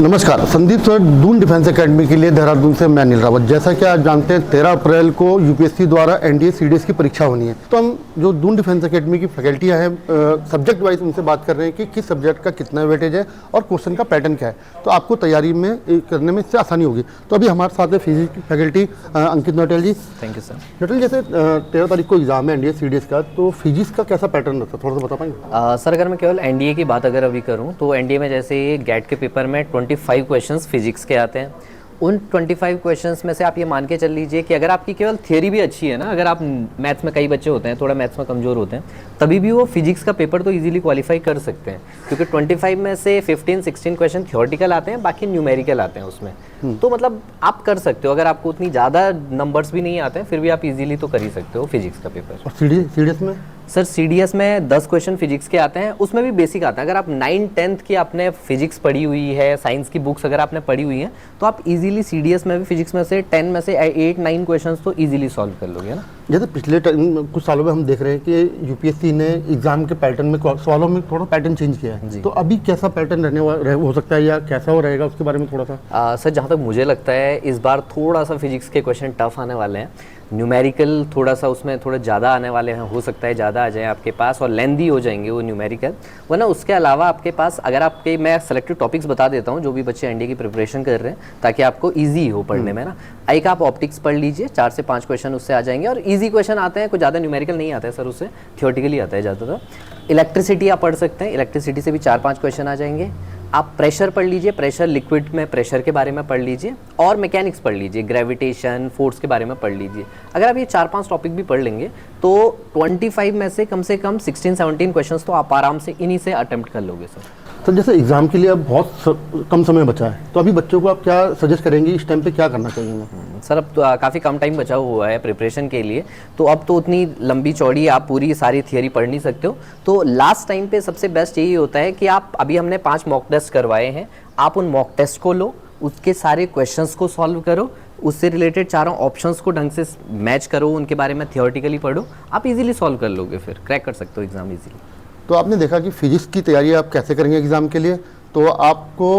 नमस्कार, Sandeep sir Doon defence academy के लिए देहरादून से मैं अनिल रावत। जैसा कि आप जानते हैं 13 अप्रैल को यूपीएससी द्वारा एनडीए सीडीएस की परीक्षा होनी है, तो हम जो दून डिफेंस एकेडमी की फैकल्टियाँ हैं सब्जेक्ट वाइज उनसे बात कर रहे हैं कि किस सब्जेक्ट का कितना वेटेज है और क्वेश्चन का पैटर्न क्या है, तो आपको तैयारी में करने में इससे आसानी होगी। तो अभी हमारे साथ है फिजिक्स की faculty Ankit Notel ji. Thank you sir. Notel, जैसे 13 तारीख को एग्जाम है एनडीए सीडीएस का, तो फिजिक्स का कैसा पैटर्न रहता है, थोड़ा सा बता पाएंगे? सर अगर मैं केवल एनडीए की बात अगर अभी करूं तो एनडीए में जैसे गेट के पेपर में 25 क्वेश्चंस फिजिक्स के आते हैं। उन 25 क्वेश्चंस में से आप ये मान के चल लीजिए कि अगर आपकी केवल थियरी भी अच्छी है ना, अगर आप मैथ्स में, कई बच्चे होते हैं थोड़ा मैथ्स में कमज़ोर होते हैं, तभी भी वो फिजिक्स का पेपर तो इजीली क्वालिफाई कर सकते हैं, क्योंकि 25 में से 15-16 क्वेश्चन थ्योरेटिकल आते हैं, बाकी न्यूमेरिकल आते हैं उसमें। तो मतलब आप कर सकते हो, अगर आपको उतनी ज़्यादा नंबर्स भी नहीं आते हैं फिर भी आप इजीली तो कर ही सकते हो फिजिक्स का पेपर। और सीडीएस में? सर सीडीएस में 10 क्वेश्चन फिजिक्स के आते हैं, उसमें भी बेसिक आता है। अगर आप 9-10th की आपने फिजिक्स पढ़ी हुई है, साइंस की बुक्स अगर आपने पढ़ी हुई हैं, तो आप इजीली सीडीएस में भी फिजिक्स में से 10 में से 8-9 क्वेश्चंस तो इजीली सॉल्व कर लोगे ना। जैसे पिछले कुछ सालों में हम देख रहे हैं कि यूपीएससी ने एग्जाम के पैटर्न में सवालों में थोड़ा पैटर्न चेंज किया है, तो अभी कैसा पैटर्न हो सकता है या कैसा हो रहेगा, उसके बारे में थोड़ा सा? सर जहाँ तक मुझे लगता है इस बार थोड़ा सा फिजिक्स के क्वेश्चन टफ आने वाले हैं। न्यूमेरिकल थोड़ा सा उसमें थोड़ा ज़्यादा आने वाले हैं, हो सकता है ज़्यादा आ जाए आपके पास और लेंदी हो जाएंगे वो न्यूमेरिकल। वरना उसके अलावा आपके पास अगर आपके, मैं सेलेक्टेड टॉपिक्स बता देता हूँ जो भी बच्चे एनडीए की प्रिपरेशन कर रहे हैं, ताकि आपको ईजी हो पढ़ने में ना। एक आप ऑप्टिक्स पढ़ लीजिए, 4 से 5 क्वेश्चन उससे आ जाएंगे और ईजी क्वेश्चन आते हैं, कुछ ज़्यादा न्यूमेरिकल नहीं आता है सर, उससे थियोरेटिकली आता है ज़्यादातर। इलेक्ट्रिसिटी आप पढ़ सकते हैं, इलेक्ट्रिसिटी से भी 4-5 क्वेश्चन आ जाएंगे। आप प्रेशर पढ़ लीजिए, प्रेशर लिक्विड में प्रेशर के बारे में पढ़ लीजिए, और मैकेनिक्स पढ़ लीजिए, ग्रेविटेशन, फोर्स के बारे में पढ़ लीजिए। अगर आप ये 4-5 टॉपिक भी पढ़ लेंगे तो 25 में से कम 16-17 क्वेश्चंस तो आप आराम से इन्हीं से अटेम्प्ट कर लोगे सर। तो जैसे एग्जाम के लिए अब बहुत कम समय बचा है, तो अभी बच्चों को आप क्या सजेस्ट करेंगे, इस टाइम पे क्या करना चाहिए? सर अब तो काफ़ी कम टाइम बचा हुआ है प्रिपरेशन के लिए, तो अब तो उतनी लंबी चौड़ी आप पूरी सारी थियरी पढ़ नहीं सकते हो। तो लास्ट टाइम पे सबसे बेस्ट यही होता है कि आप, अभी हमने 5 मॉक टेस्ट करवाए हैं, आप उन मॉक टेस्ट को लो, उसके सारे क्वेश्चंस को सॉल्व करो, उससे रिलेटेड चारों ऑप्शंस को ढंग से मैच करो, उनके बारे में थियोरेटिकली पढ़ो, आप इजीली सॉल्व कर लोगे, फिर क्रैक कर सकते हो एग्जाम इजीली। तो आपने देखा कि फिजिक्स की तैयारी आप कैसे करेंगे एग्जाम के लिए, तो आपको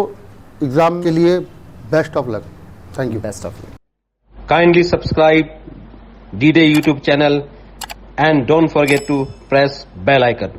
एग्जाम के लिए best of luck. Thank you. Best of luck. Kindly subscribe D-Day YouTube channel and don't forget to press bell icon.